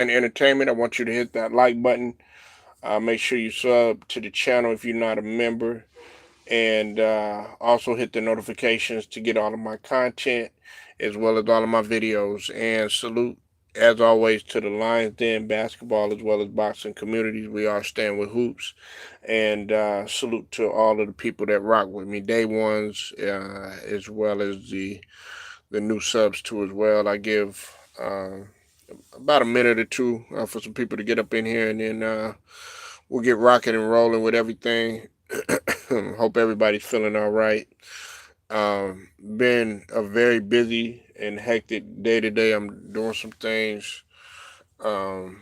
and entertainment, I want you to hit that like button. Make sure you sub to the channel if you're not a member, and also hit the notifications to get all of my content as well as all of my videos. And salute, as always, to the Lions Den basketball as well as boxing communities. We are staying with hoops, and salute to all of the people that rock with me, day ones, as well as the new subs too as well. I give about a minute or two for some people to get up in here, and then we'll get rocking and rolling with everything. Hope everybody's feeling all right. Been a very busy and hectic day today. I'm doing some things um,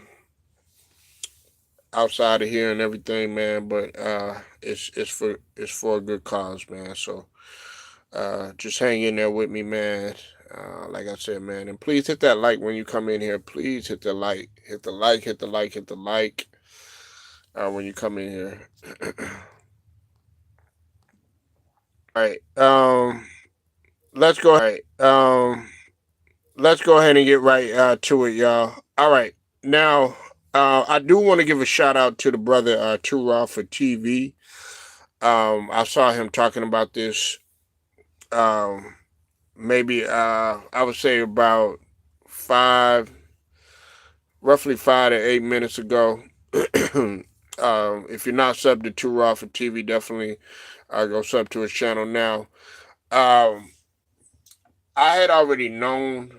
outside of here and everything, man. But it's for a good cause, man. So just hang in there with me, man. Like I said, man, and please hit that like when you come in here. Please hit the like, hit the like, hit the like, hit the like when you come in here. All right. Let's go. All right. Let's go ahead and get right to it, y'all. All right. Now, I do want to give a shout out to the brother Too Raw for TV. I saw him talking about this. Um, maybe I would say about five, roughly 5 to 8 minutes ago. If you're not subbed to Too Raw for TV, definitely go sub to his channel now. Um, I had already known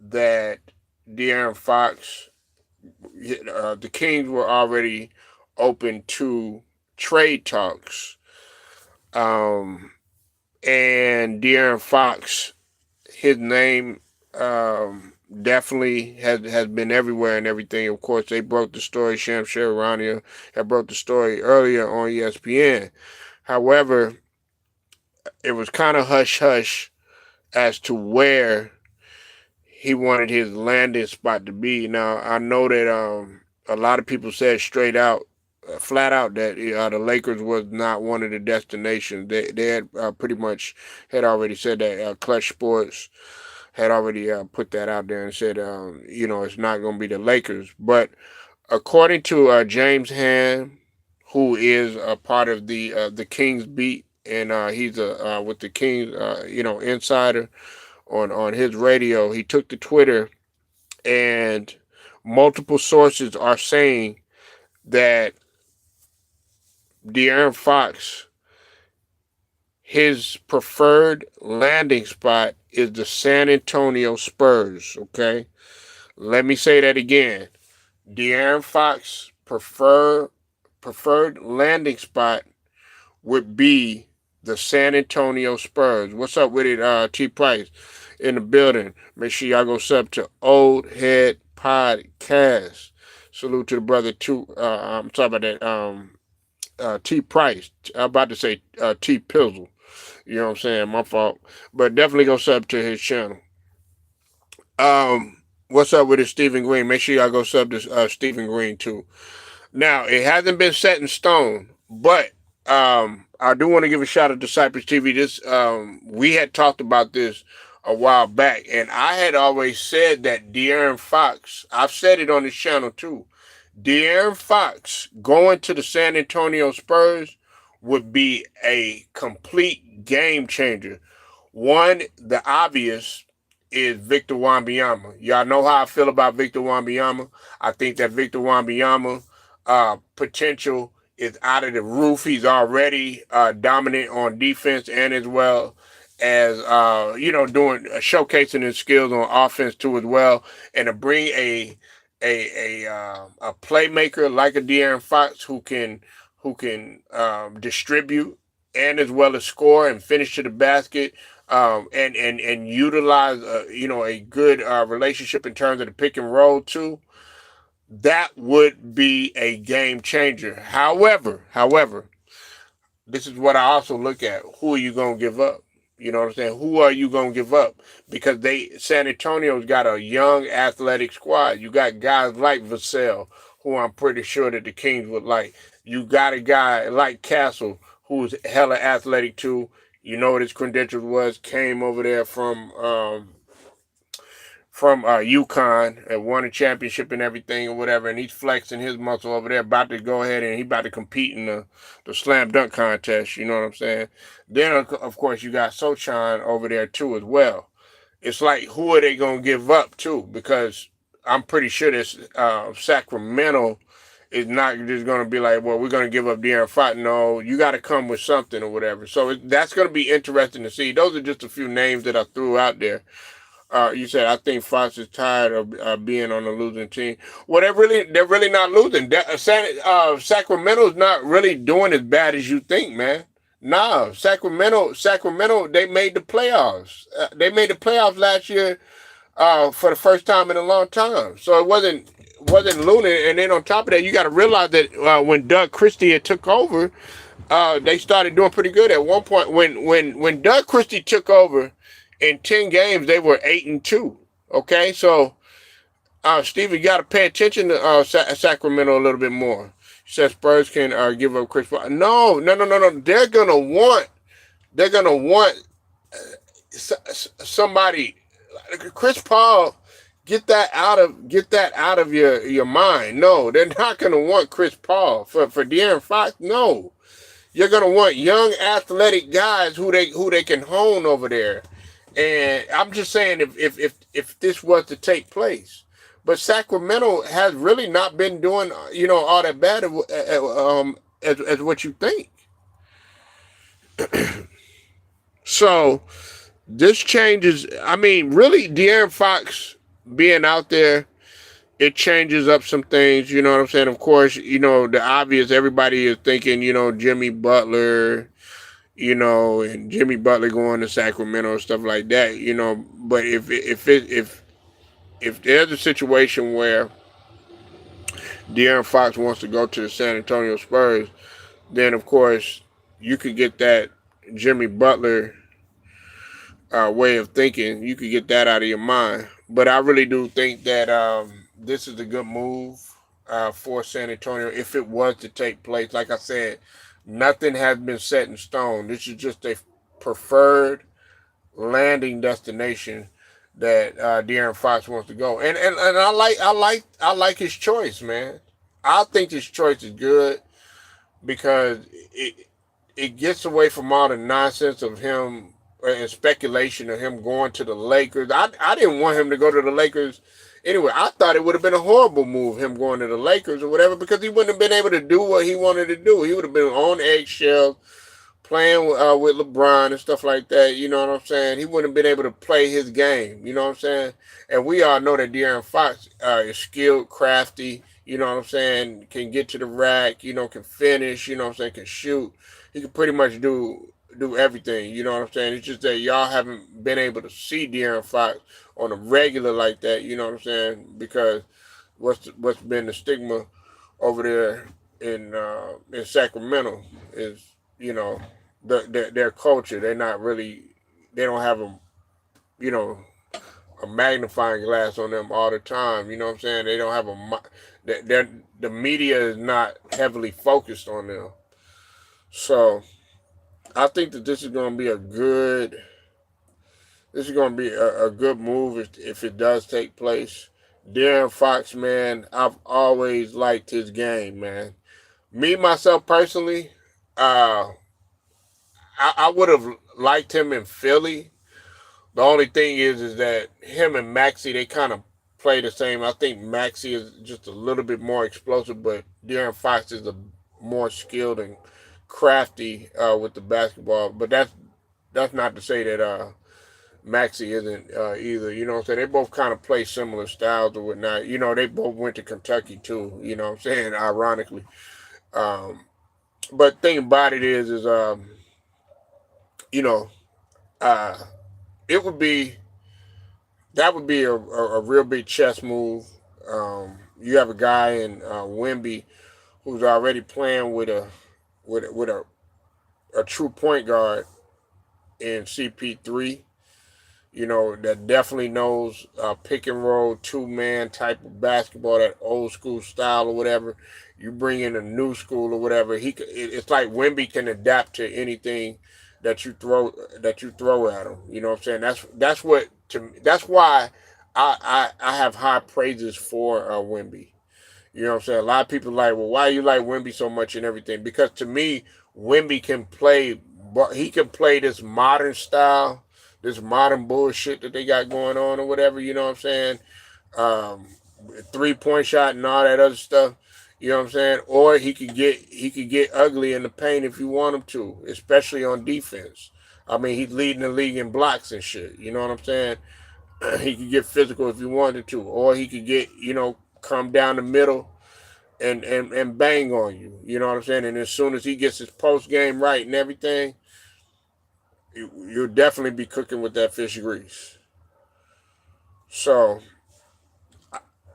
that De'Aaron Fox, the Kings were already open to trade talks. Um, and De'Aaron Fox, his name definitely has been everywhere and everything. Of course, they broke the story. Shams Charania had broke the story earlier on ESPN. However, it was kind of hush hush as to where he wanted his landing spot to be. Now I know that a lot of people said straight out, flat out, that the Lakers was not one of the destinations. They had pretty much had already said that. Clutch Sports had already put that out there and said, it's not going to be the Lakers. But according to James Ham, who is a part of the Kings beat, and he's with the Kings, insider on his radio, he took to Twitter, and multiple sources are saying that De'Aaron Fox, his preferred landing spot is the San Antonio Spurs. Okay, let me say that again. De'Aaron Fox preferred landing spot would be the San Antonio Spurs. What's up with it, T Price in the building? Make sure y'all go sub to Old Head Podcast. Salute to the brother too. I'm talking about that T Price. I'm about to say T Pizzle. You know what I'm saying? My fault. But definitely go sub to his channel. What's up with it, Stephen Green? Make sure y'all go sub to Stephen Green too. Now, it hasn't been set in stone, but I do want to give a shout out to Cypress TV. This we had talked about this a while back, and I had always said that De'Aaron Fox, I've said it on this channel too, De'Aaron Fox going to the San Antonio Spurs would be a complete game changer. One, the obvious is Victor Wembanyama. Y'all know how I feel about Victor Wembanyama. I think that Victor Wembanyama potential is out of the roof. He's already dominant on defense and as well as doing showcasing his skills on offense too as well. And to bring a playmaker like a De'Aaron Fox who can distribute and as well as score and finish to the basket, and utilize a good relationship in terms of the pick and roll too, that would be a game changer. However, this is what I also look at. Who are you gonna give up? You know what I'm saying? Who are you gonna give up? Because San Antonio's got a young athletic squad. You got guys like Vassell, who I'm pretty sure that the Kings would like. You got a guy like Castle, who's hella athletic too. You know what his credentials was? Came over there from UConn and won a championship and everything or whatever, and he's flexing his muscle over there, about to go ahead and he about to compete in the slam dunk contest. You know what I'm saying? Then of course you got Sochan over there too as well. It's like, who are they gonna give up to? Because I'm pretty sure this Sacramento is not just gonna be like, well, we're gonna give up De'Aaron Fox. No, you got to come with something or whatever. So that's gonna be interesting to see. Those are just a few names that I threw out there. You said I think Fox is tired of being on a losing team. Well, they're really not losing. Sacramento's not really doing as bad as you think, man. Nah, Sacramento, they made the playoffs. They made the playoffs last year for the first time in a long time. So it wasn't losing. And then on top of that, you got to realize that when Doug Christie had took over, they started doing pretty good at one point. When Doug Christie took over, in 10 games they were 8-2. Okay, so Steve, you got to pay attention to Sacramento a little bit more. He says Spurs can give up Chris Paul. No. They're gonna want somebody. Chris Paul. Get that out of your mind. No, they're not gonna want Chris Paul for De'Aaron Fox. No, you're gonna want young athletic guys who they can hone over there. And I'm just saying, if this was to take place, but Sacramento has really not been doing all that bad as what you think. So this changes. I mean, really, De'Aaron Fox being out there, it changes up some things. You know what I'm saying? Of course, the obvious. Everybody is thinking, Jimmy Butler. And Jimmy Butler going to Sacramento and stuff like that, But if there's a situation where De'Aaron Fox wants to go to the San Antonio Spurs, then of course you could get that Jimmy Butler way of thinking. You could get that out of your mind. But I really do think that this is a good move for San Antonio if it was to take place. Like I said, nothing has been set in stone. This is just a preferred landing destination that De'Aaron Fox wants to go. And I like his choice, man. I think his choice is good because it gets away from all the nonsense of him and speculation of him going to the Lakers. I didn't want him to go to the Lakers anyway. I thought it would have been a horrible move, him going to the Lakers or whatever, because he wouldn't have been able to do what he wanted to do. He would have been on eggshells, playing with LeBron and stuff like that. You know what I'm saying? He wouldn't have been able to play his game. You know what I'm saying? And we all know that De'Aaron Fox is skilled, crafty. You know what I'm saying? Can get to the rack. Can finish. You know what I'm saying? Can shoot. He can pretty much do everything. You know what I'm saying? It's just that y'all haven't been able to see De'Aaron Fox on a regular like that. You know what I'm saying? Because what's been the stigma over there in Sacramento is their culture. They're not really. They don't have a magnifying glass on them all the time. You know what I'm saying? They don't have the media is not heavily focused on them. So I think that this is going to be a good move if it does take place. De'Aaron Fox, man, I've always liked his game, man. Me, myself, personally, I would have liked him in Philly. The only thing is that him and Maxey, they kind of play the same. I think Maxey is just a little bit more explosive, but De'Aaron Fox is more skilled and crafty with the basketball. But that's not to say that Maxey isn't either. You know what I'm saying? They both kind of play similar styles or whatnot. They both went to Kentucky too. You know what I'm saying? Ironically. But the thing about it is it would be a real big chess move. You have a guy in Wemby who's already playing with a true point guard in CP3. That definitely knows pick and roll, 2-man type of basketball, that old school style or whatever. You bring in a new school or whatever. It's like Wemby can adapt to anything that you throw at him. You know what I'm saying? That's why I have high praises for Wemby. You know what I'm saying? A lot of people like, well, why you like Wemby so much and everything? Because to me, Wemby can play, he can play this modern style, this modern bullshit that they got going on or whatever. You know what I'm saying? Um, 3-point shot and all that other stuff. You know what I'm saying? Or he could get ugly in the paint if you want him to, especially on defense. I mean, he's leading the league in blocks and shit. You know what I'm saying? He could get physical if he wanted to, or he could get, come down the middle and bang on you. You know what I'm saying? And as soon as he gets his post game right and everything, you'll definitely be cooking with that fish grease. So,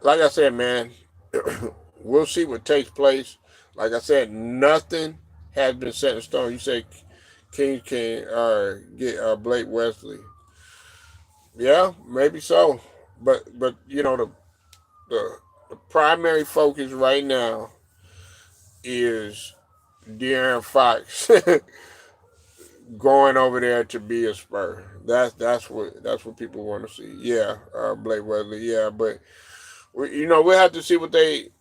like I said, man, we'll see what takes place. Like I said, nothing has been set in stone. You say Kings can get Blake Wesley. Yeah, maybe so. But the the primary focus right now is De'Aaron Fox going over there to be a Spur. That's what people want to see. Yeah, Blake Wesley. Yeah, but we have to see what they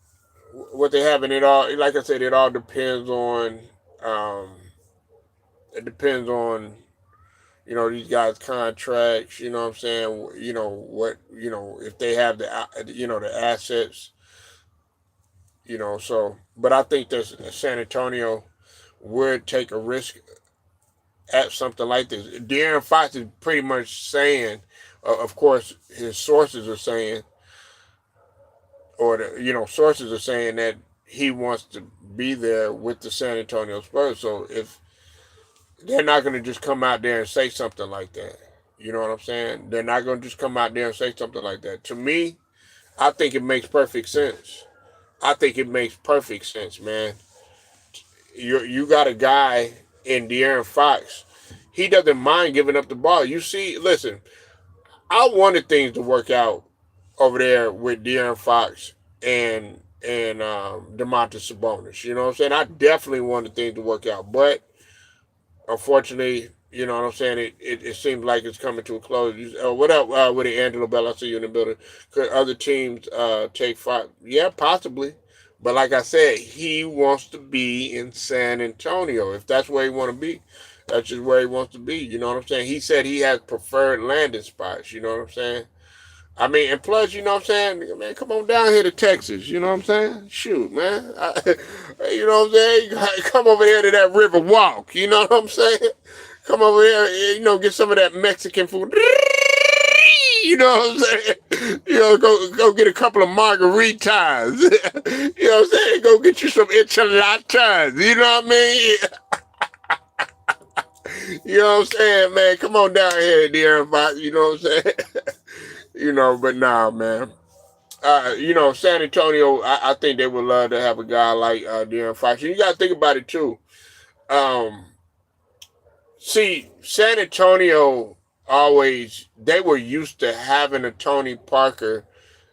have, and it all. Like I said, it all depends on. Um, it depends on these guys' contracts. You know what I'm saying? If they have the assets. So, but I think that San Antonio would take a risk at something like this. De'Aaron Fox is pretty much saying, of course, his sources are saying, or sources are saying that he wants to be there with the San Antonio Spurs. So if they're not going to just come out there and say something like that, you know what I'm saying? They're not going to just come out there and say something like that. To me, I think it makes perfect sense. I think it makes perfect sense, man. You got a guy in De'Aaron Fox. He doesn't mind giving up the ball. You see, listen, I wanted things to work out over there with De'Aaron Fox and Domantas Sabonis. You know what I'm saying? I definitely wanted things to work out, but unfortunately, you know what I'm saying. It seems like it's coming to a close. What up with it, Angelo Bell? I see you in the building. Could other teams take five? Yeah, possibly. But like I said, he wants to be in San Antonio. If that's where he want to be, that's just where he wants to be. You know what I'm saying? He said he has preferred landing spots. You know what I'm saying? I mean, and plus, you know what I'm saying? Man, come on down here to Texas. You know what I'm saying? Shoot, man. You know what I'm saying? Come over here to that River Walk. You know what I'm saying? Come over here, get some of that Mexican food. You know what I'm saying? Go get a couple of margaritas. You know what I'm saying? Go get you some enchiladas. You know what I mean? You know what I'm saying, man? Come on down here, dear. You know what I'm saying? But nah, man. San Antonio, I think they would love to have a guy like De'Aaron Fox. You got to think about it too. Um, See, San Antonio they were used to having a Tony Parker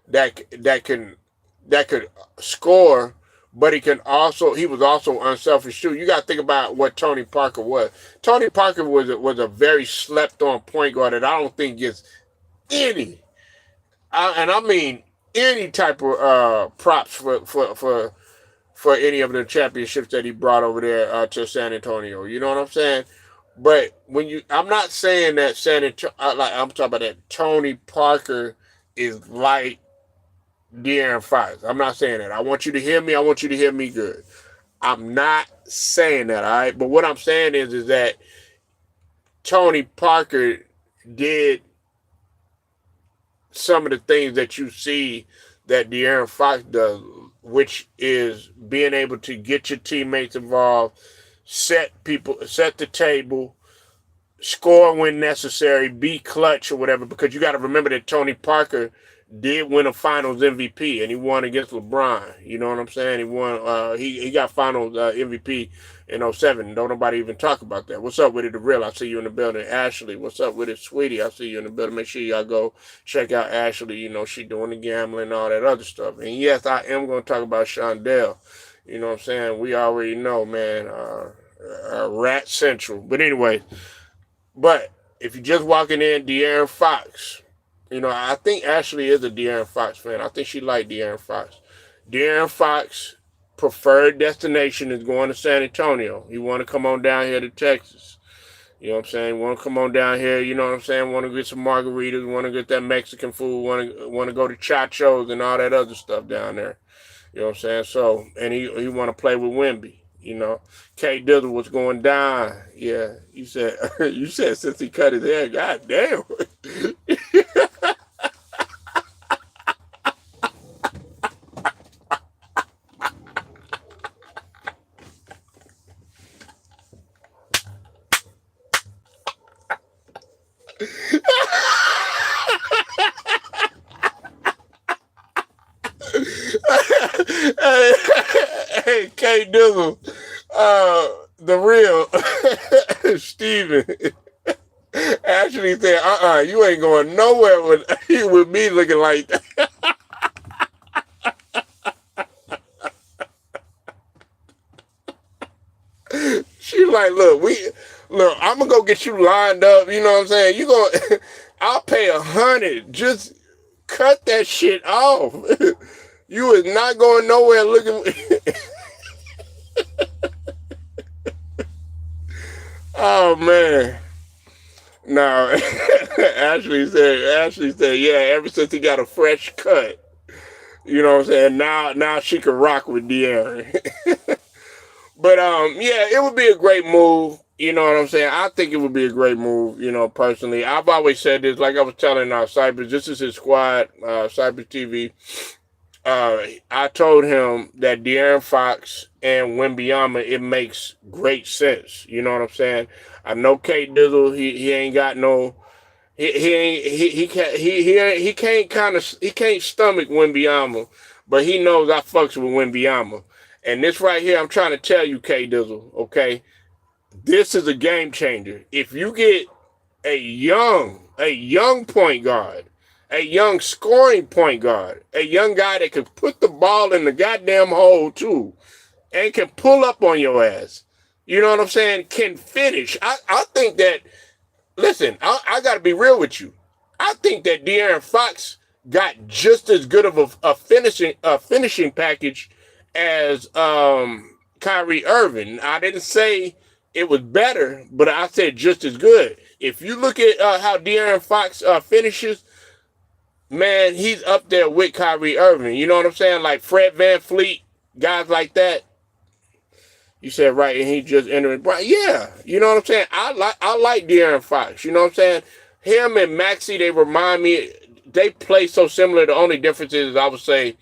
that could score, but he was also unselfish too. You got to think about what Tony Parker was. Tony Parker was a very slept on point guard that I don't think gets any, and I mean any type of props for any of the championships that he brought over there to San Antonio. You know what I'm saying? But I'm not saying that San Antonio, I'm talking about that Tony Parker is like De'Aaron Fox. I'm not saying that. I want you to hear me. I want you to hear me good. I'm not saying that, all right? But what I'm saying is that Tony Parker did some of the things that you see that De'Aaron Fox does, which is being able to get your teammates involved, set the table, score when necessary, be clutch or whatever, because you got to remember that Tony Parker did win a Finals MVP, and he won against LeBron. You know what I'm saying? He won. He got Finals MVP in 07. Don't nobody even talk about that. What's up with it, the real? I see you in the building. Ashley, what's up with it, sweetie? I see you in the building. Make sure y'all go check out Ashley. She doing the gambling and all that other stuff. And yes, I am going to talk about Shondell. You know what I'm saying? We already know, man. Rat Central. But anyway, if you're just walking in, De'Aaron Fox, I think Ashley is a De'Aaron Fox fan. I think she liked De'Aaron Fox. De'Aaron Fox preferred destination is going to San Antonio. He want to come on down here to Texas. You know what I'm saying? Want to come on down here, you know what I'm saying? Want to get some margaritas, want to get that Mexican food, want to go to Chachos and all that other stuff down there. You know what I'm saying? So, and he want to play with Wemby. K Dizzle was going down. Yeah, you said you said since he cut his hair, god damn. hey, hey, K Dizzle, the real Steven actually said, you ain't going nowhere with me looking like that. She like, look, I'm gonna go get you lined up. You know what I'm saying? I'll pay 100. Just cut that shit off. You is not going nowhere looking. Oh man. No. Ashley said, yeah, ever since he got a fresh cut. You know what I'm saying? Now she can rock with De'Aaron. But yeah, it would be a great move. You know what I'm saying? I think it would be a great move, personally. I've always said this, like I was telling Cypress, this is his squad, Cypress TV. I told him that De'Aaron Fox and Wembanyama, it makes great sense. You know what I'm saying? I know K Dizzle, he ain't got no, he can't stomach Wembanyama, but he knows I fucks with Wembanyama. And this right here, I'm trying to tell you, K Dizzle, okay? This is a game changer. If you get a young point guard, a young scoring point guard, a young guy that can put the ball in the goddamn hole too, and can pull up on your ass. You know what I'm saying? Can finish. I think that, listen, I got to be real with you. I think that De'Aaron Fox got just as good of a finishing package as Kyrie Irving. I didn't say it was better, but I said just as good. If you look at how De'Aaron Fox finishes, man, he's up there with Kyrie Irving. You know what I'm saying? Like Fred VanVleet, guys like that. You said right, and he just entered. Yeah, you know what I'm saying? I like De'Aaron Fox. You know what I'm saying? Him and Maxey, they remind me, they play so similar. The only difference is I would say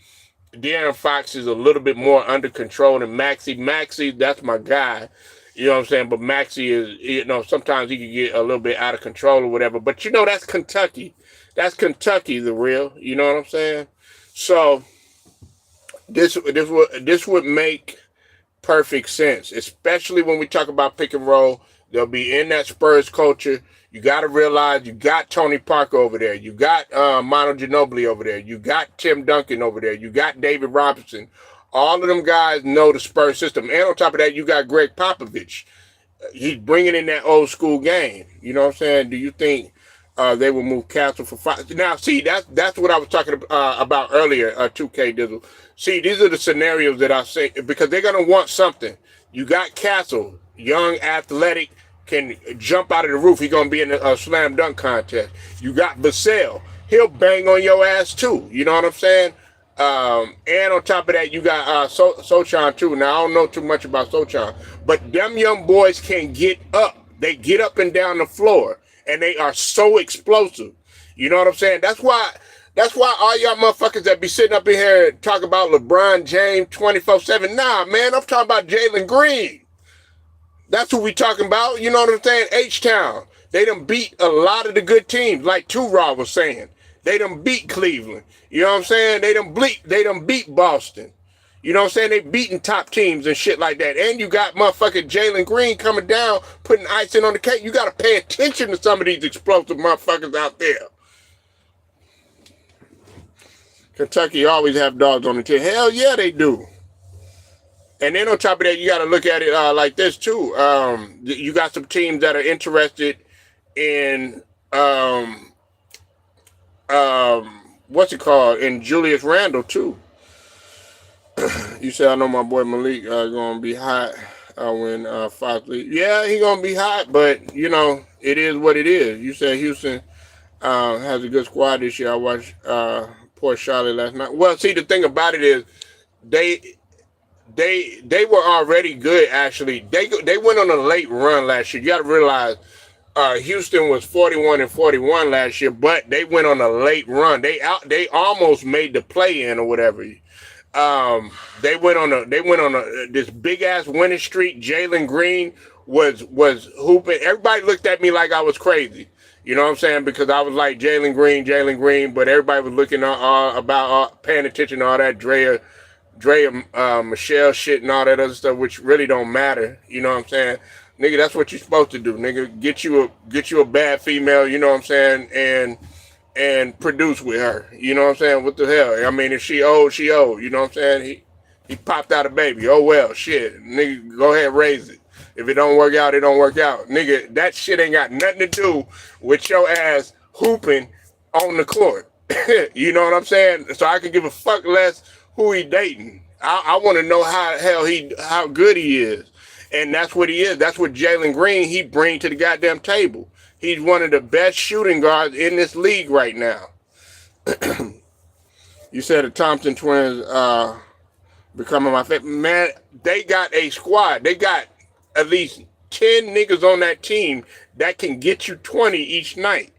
De'Aaron Fox is a little bit more under control than Maxey. Maxey, that's my guy. You know what I'm saying? But Maxey is, sometimes he can get a little bit out of control or whatever. But that's Kentucky. That's Kentucky, the real. You know what I'm saying? So this would make perfect sense, especially when we talk about pick and roll. They'll be in that Spurs culture. You got to realize you got Tony Parker over there. You got Manu Ginobili over there. You got Tim Duncan over there. You got David Robinson. All of them guys know the Spurs system. And on top of that, you got Greg Popovich. He's bringing in that old school game. You know what I'm saying? Do you think they will move Castle for 5? Now, see, that's what I was talking about earlier, 2K Dizzle. See, these are the scenarios that I say, because they're going to want something. You got Castle, young, athletic, can jump out of the roof. He's going to be in a slam dunk contest. You got Vassell. He'll bang on your ass, too. You know what I'm saying? And on top of that, you got Sochan, too. Now, I don't know too much about Sochan, but them young boys can get up. They get up and down the floor, and they are so explosive. You know what I'm saying? That's why all y'all motherfuckers that be sitting up in here and talk about LeBron James 24/7. Nah, man, I'm talking about Jalen Green. That's who we talking about. You know what I'm saying? H-Town. They done beat a lot of the good teams, like Two-Raw was saying. They done beat Cleveland. You know what I'm saying? They done beat Boston. You know what I'm saying? They beating top teams and shit like that. And you got motherfucking Jalen Green coming down, putting icing on the cake. You got to pay attention to some of these explosive motherfuckers out there. Kentucky always have dogs on the team. Hell yeah, they do. And then on top of that, you got to look at it like this too. You got some teams that are interested in what's it called? And Julius Randle too. You said I know my boy Malik gonna be hot when Fox leaves. Yeah, he gonna be hot, but you know it is what it is. You said Houston has a good squad this year. I watched Port Charlotte last night. Well, see, the thing about it is they they were already good. Actually, they went on a late run last year. You got to realize Houston was 41-41 last year, but they went on a late run. They almost made the play in or whatever. They went on this big ass winning streak. Jalen Green was hooping. Everybody looked at me like I was crazy. You know what I'm saying? Because I was like Jalen Green, but everybody was looking about paying attention to all that Drea, Michelle shit and all that other stuff, which really don't matter. You know what I'm saying? Nigga, that's what you're supposed to do, nigga. Get you a bad female, you know what I'm saying, and produce with her. You know what I'm saying? What the hell? I mean, if she old, she old. You know what I'm saying? He popped out a baby. Oh well, shit. Nigga, go ahead, raise it. If it don't work out, it don't work out. Nigga, that shit ain't got nothing to do with your ass hooping on the court. You know what I'm saying? So I can give a fuck less who he dating. I want to know how good he is. And that's what he is. That's what Jalen Green, he bring to the goddamn table. He's one of the best shooting guards in this league right now. You said the Thompson twins becoming my favorite. Man, they got a squad. They got at least 10 niggas on that team that can get you 20 each night.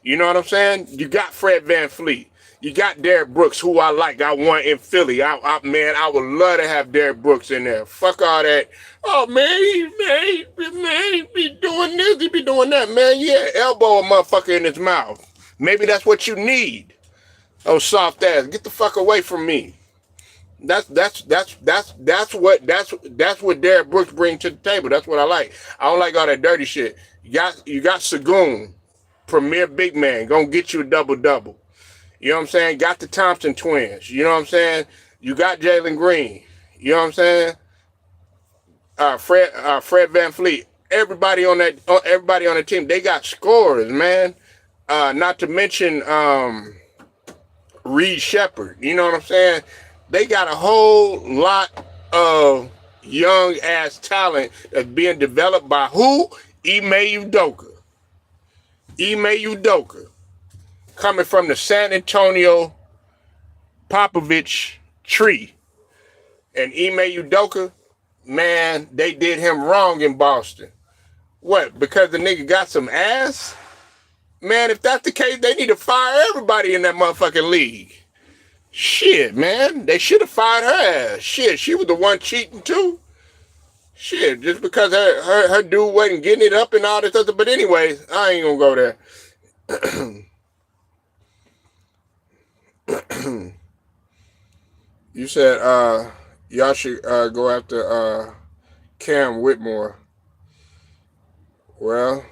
You know what I'm saying? You got Fred VanVleet. You got Derrick Brooks, who I like. I want in Philly. Man, I would love to have Derrick Brooks in there. Fuck all that. Oh, man, he be doing this, he be doing that. Man, yeah, elbow a motherfucker in his mouth. Maybe that's what you need. Oh, soft ass. Get the fuck away from me. That's what Derrick Brooks brings to the table. That's what I like. I don't like all that dirty shit. You got Sagoon, premier big man, gonna get you a double-double. You know what I'm saying? Got the Thompson twins. You know what I'm saying? You got Jalen Green. You know what I'm saying? Fred VanVleet. Everybody on the team, they got scorers, man. Not to mention Reed Shepard. You know what I'm saying? They got a whole lot of young ass talent that's being developed by who? Ime Udoka. Ime Udoka. Coming from the San Antonio Popovich tree. And Ime Udoka, man, they did him wrong in Boston. What? Because the nigga got some ass? Man, if that's the case, they need to fire everybody in that motherfucking league. Shit, man. They should have fired her ass. Shit, she was the one cheating too. Shit, just because her dude wasn't getting it up and all this other. But anyways, I ain't gonna go there. You said y'all should go after Cam Whitmore. Well,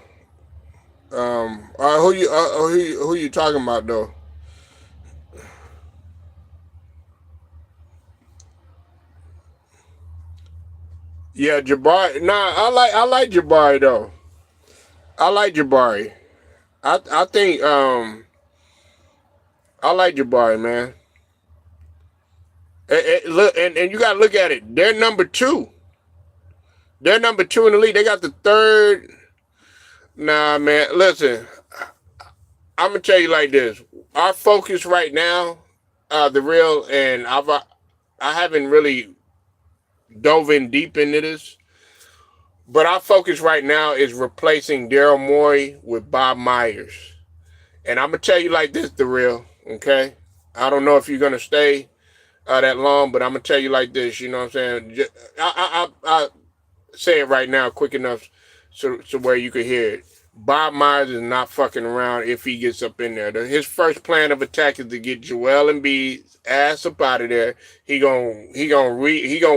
who you talking about though? Yeah, Jabari. Nah, I like Jabari though. I like Jabari. I think I like Jabari, man. Look, and you gotta look at it. They're number two. They're number two in the league. They got the third. Nah, man. Listen, I'm gonna tell you like this. Our focus right now, the real, and I haven't really dove in deep into this, but our focus right now is replacing Daryl Morey with Bob Myers. And I'm gonna tell you like this, the real. Okay, I don't know if you're gonna stay that long, but I'm gonna tell you like this. You know what I'm saying? I say it right now, quick enough, so where you could hear it. Bob Myers is not fucking around if he gets up in there. His first plan of attack is to get Joel Embiid's ass up out of there. He gonna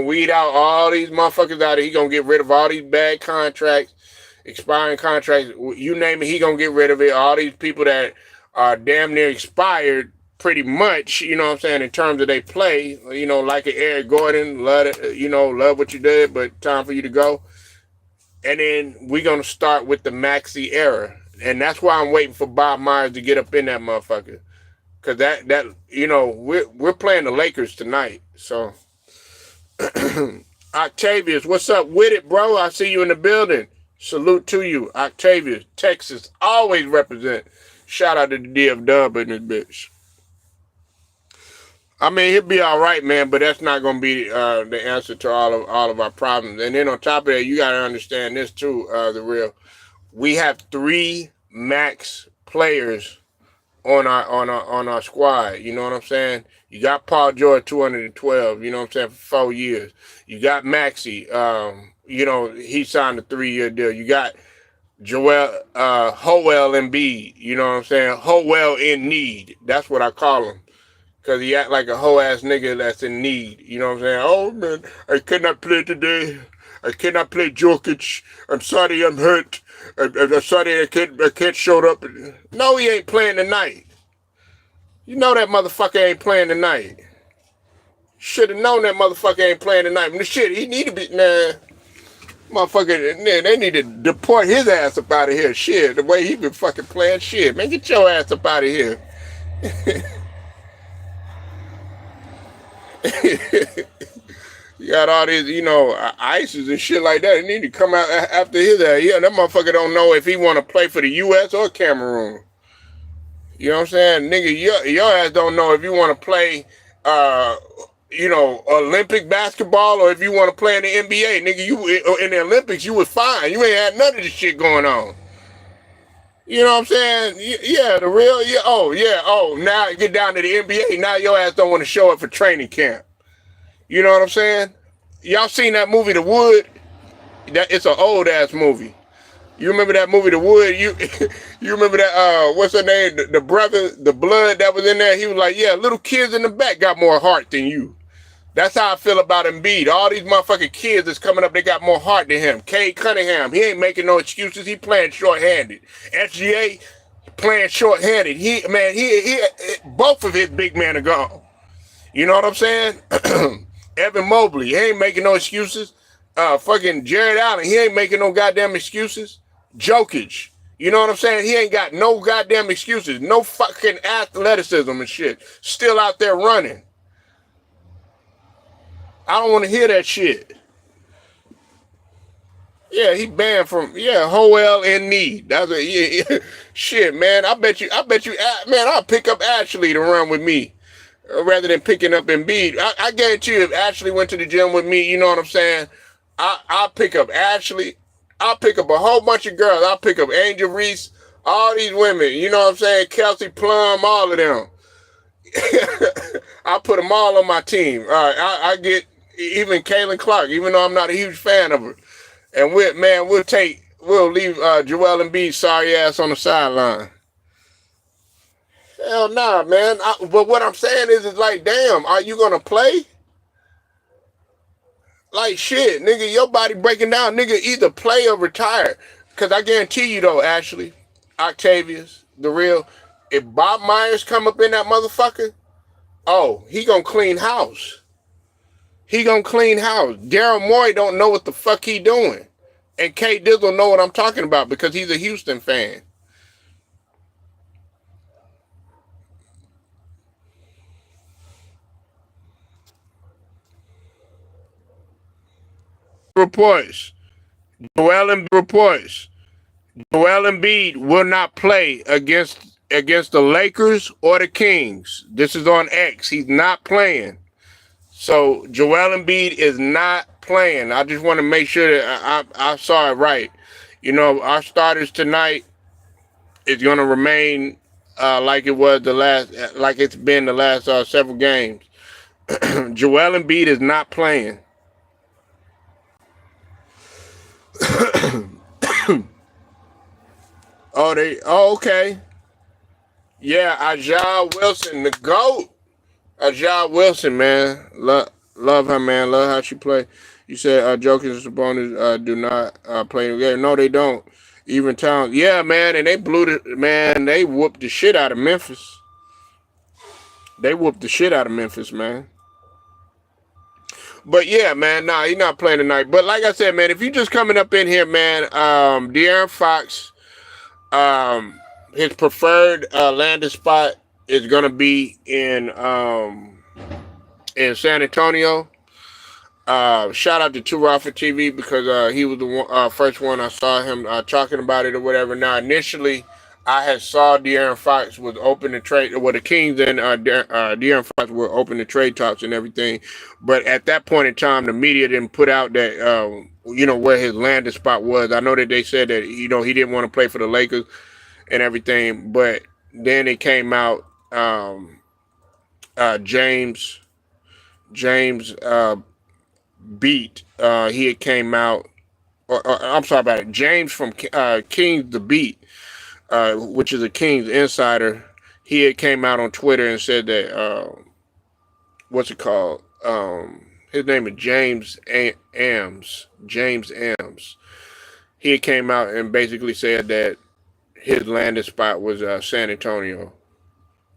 weed out all these motherfuckers out there. He gonna get rid of all these bad contracts, expiring contracts. You name it, he gonna get rid of it. All these people that are damn near expired, pretty much. You know what I'm saying, in terms of they play. You know, like an Eric Gordon, love what you did, but time for you to go. And then we're going to start with the Maxey era. And that's why I'm waiting for Bob Myers to get up in that motherfucker. Cause that we're playing the Lakers tonight. So Octavius, what's up with it, bro? I see you in the building. Salute to you, Octavius, Texas. Always represent. Shout out to the DF Dub in this bitch. I mean, he'll be all right, man, but that's not gonna be the answer to all of our problems. And then on top of that, you gotta understand this too, the real. We have 3 max players on our squad. You know what I'm saying? You got Paul George 212. You know what I'm saying, for 4 years. You got Maxey. He signed a 3-year deal. You got Joel Embiid. You know what I'm saying? Howell in need. That's what I call him. Cause he act like a whole ass nigga that's in need. You know what I'm saying? Oh man, I cannot play today. I cannot play Jokic. I'm sorry, I'm hurt. I'm sorry, I can't show up. No, he ain't playing tonight. You know that motherfucker ain't playing tonight. Should have known that motherfucker ain't playing tonight. Shit, he need to be, man. Motherfucker, they need to deport his ass up out of here. Shit, the way he been fucking playing. Shit, man, get your ass up out of here. You got all these, ISIS and shit like that. They need to come out after his ass. Yeah, that motherfucker don't know if he want to play for the U.S. or Cameroon. You know what I'm saying? Nigga, your ass don't know if you want to play, Olympic basketball or if you want to play in the NBA. Nigga, you in the Olympics, you was fine. You ain't had none of this shit going on. You know what I'm saying? Yeah, the real, yeah, now get down to the NBA. Now your ass don't want to show up for training camp. You know what I'm saying? Y'all seen that movie, The Wood? It's an old ass movie. You remember that movie, The Wood? You remember that? What's her name? The brother, the blood that was in there. He was like, yeah, little kids in the back got more heart than you. That's how I feel about Embiid. All these motherfucking kids that's coming up, they got more heart than him. Cade Cunningham, he ain't making no excuses. He playing short-handed. SGA playing short-handed. Both of his big men are gone. You know what I'm saying? Evan Mobley, he ain't making no excuses. Fucking Jared Allen, he ain't making no goddamn excuses. Jokic, you know what I'm saying? He ain't got no goddamn excuses. No fucking athleticism and shit. Still out there running. I don't want to hear that shit. Yeah, he banned from, Howell in need. That's shit, man. I bet you, man, I'll pick up Ashley to run with me rather than picking up Embiid. I guarantee you if Ashley went to the gym with me, you know what I'm saying? I'll pick up Ashley. I'll pick up a whole bunch of girls. I'll pick up Angel Reese, all these women, you know what I'm saying? Kelsey Plum, all of them. I'll put them all on my team. All right, I get even Caitlin Clark, even though I'm not a huge fan of her. And we'll leave Joel Embiid's sorry ass on the sideline. Hell nah, man. But what I'm saying is like, damn, are you gonna play? Like shit, nigga, your body breaking down. Nigga, either play or retire. Cause I guarantee you though, Ashley, Octavius, the real, if Bob Myers come up in that motherfucker, oh, he gonna clean house. He gonna clean house. Daryl Morey don't know what the fuck he doing. And K Dizzle know what I'm talking about because he's a Houston fan. Reports. Joel Embiid will not play against the Lakers or the Kings. This is on X. He's not playing. So Joel Embiid is not playing. I just want to make sure that I saw it right. You know, our starters tonight is going to remain like it's been the last several games. Joel Embiid is not playing. Okay. Yeah, Ajah Wilson, the GOAT. Ajah Wilson, man. Love her, man. Love how she play. You said Jokic and Sabonis do not play together. No, they don't. Even Towns. Yeah, man, and they they whooped the shit out of Memphis. They whooped the shit out of Memphis, man. But yeah, man, nah, he's not playing tonight. But like I said, man, if you just coming up in here, man, De'Aaron Fox, his preferred landing spot is gonna be in San Antonio. Shout out to Two Rafa TV because he was the first one I saw him talking about it or whatever. Now initially, I had saw De'Aaron Fox was open to trade. Well, the Kings and De'Aaron Fox were open to trade talks and everything. But at that point in time, the media didn't put out that where his landing spot was. I know that they said that he didn't want to play for the Lakers and everything, but then it came out James Beat. He had came out. Or, I'm sorry about it. James from Kings the Beat, which is a Kings insider. He had came out on Twitter and said that what's it called? His name is James Ams. James Ams. He had came out and basically said that his landing spot was San Antonio,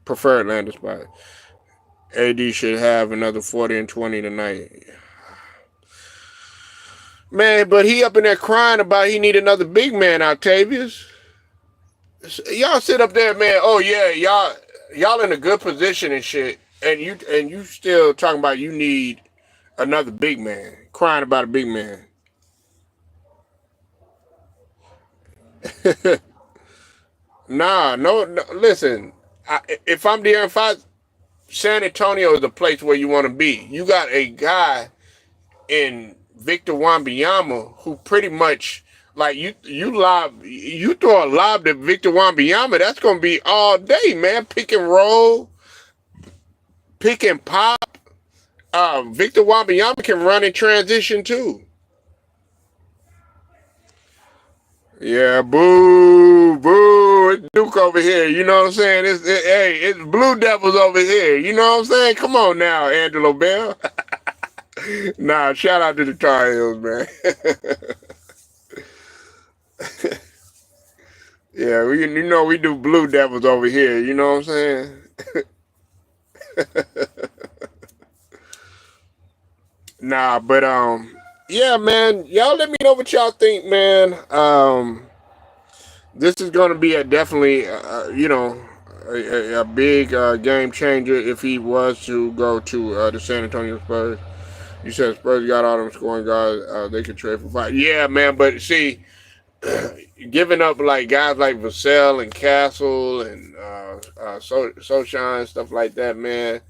preferred landing spot. AD should have another 40 and 20 tonight. Man, but he up in there crying about he need another big man, Octavius. Y'all sit up there, man. Oh yeah, y'all in a good position and shit, and you still talking about you need another big man, crying about a big man. No. Listen, if I'm De'Aaron Fox, San Antonio is the place where you want to be. You got a guy in Victor Wembanyama who pretty much like you throw a lob to Victor Wembanyama, that's gonna be all day, man. Pick and roll, pick and pop. Victor Wembanyama can run in transition too. Yeah, boo, boo. It's Duke over here. You know what I'm saying? It's Blue Devils over here. You know what I'm saying? Come on now, Angelo Bell. Nah, shout out to the Tar Heels, man. Yeah, we do Blue Devils over here. You know what I'm saying? Nah, but yeah, man. Y'all let me know what y'all think, man. This is gonna be definitely a big game changer if he was to go to the San Antonio Spurs. You said Spurs got all them scoring guys. They could trade for 5. Yeah, man. But see, giving up like guys like Vassell and Castle and Sochan, stuff like that, man,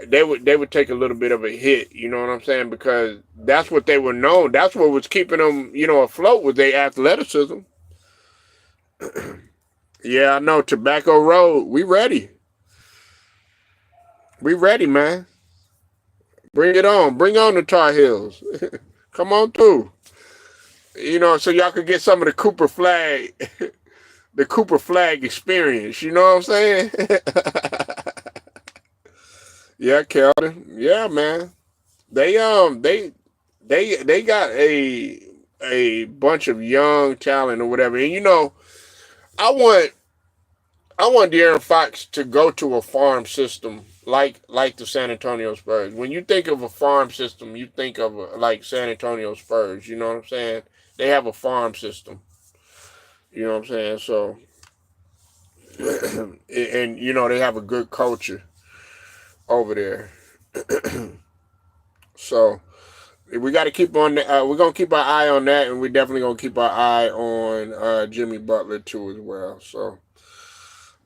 they would take a little bit of a hit. You know what I'm saying? Because that's what they were known. That's what was keeping them, afloat with their athleticism. Yeah, I know. Tobacco Road. We ready. We ready, man. Bring it on. Bring on the Tar Heels. Come on through. So y'all could get some of the Cooper Flag, the Cooper Flag experience. You know what I'm saying? Yeah, Kelvin. Yeah, man. They got a bunch of young talent or whatever. And I want De'Aaron Fox to go to a farm system like the San Antonio Spurs. When you think of a farm system, you think of like San Antonio Spurs. You know what I'm saying? They have a farm system. You know what I'm saying? So, and they have a good culture over there. So we got to keep on. We're gonna keep our eye on that, and we're definitely gonna keep our eye on Jimmy Butler too as well. So,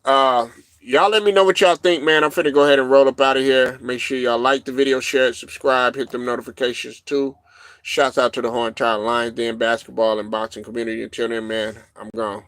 y'all let me know what y'all think, man. I'm finna go ahead and roll up out of here. Make sure y'all like the video, share it, subscribe, hit them notifications too. Shouts out to the whole entire Lions Den basketball and boxing community. Until then, man, I'm gone.